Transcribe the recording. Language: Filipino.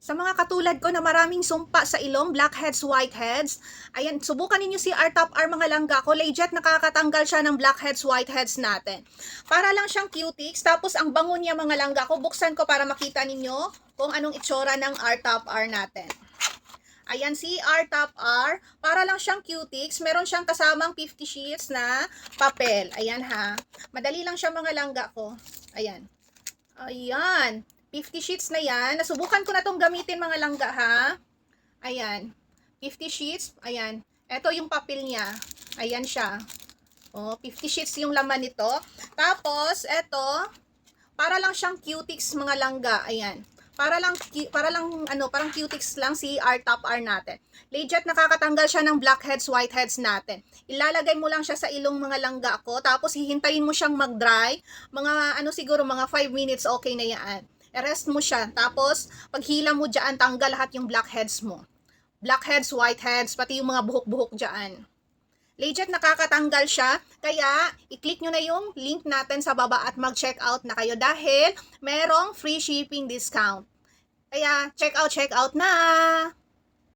Sa mga katulad ko na maraming sumpa sa ilong, blackheads, whiteheads, ayan, subukan ninyo si R-Top R mga langga ko. Legit nakakatanggal siya ng blackheads, whiteheads natin. Para lang siyang cutics, tapos ang bango niya mga langga ko, buksan ko para makita ninyo kung anong itsura ng R-Top R natin. Ayan, si R-Top R, para lang siyang cutics, meron siyang kasamang 50 sheets na papel. Ayan ha, madali lang siya mga langga ko. Ayan. Ayan. 50 sheets na yan. Nasubukan ko na tong gamitin mga langga ha. Ayan. 50 sheets. Ayan. Ito yung papel niya. Ayan siya. Oh, 50 sheets yung laman nito. Tapos, ito, para lang siyang cutics mga langga. Ayan. Parang cutics lang si R-Top R natin. Legit nakakatanggal siya ng blackheads, whiteheads natin. Ilalagay mo lang siya sa ilong mga langga ko, tapos hihintayin mo siyang mag-dry. Siguro mga 5 minutes okay na yan. I-rest mo siya, tapos paghila mo dyan, tanggal lahat yung blackheads mo. Blackheads, whiteheads, pati yung mga buhok-buhok dyan. Legit nakakatanggal siya, kaya i-click nyo na yung link natin sa baba at mag-check out na kayo dahil merong free shipping discount. Kaya check out na!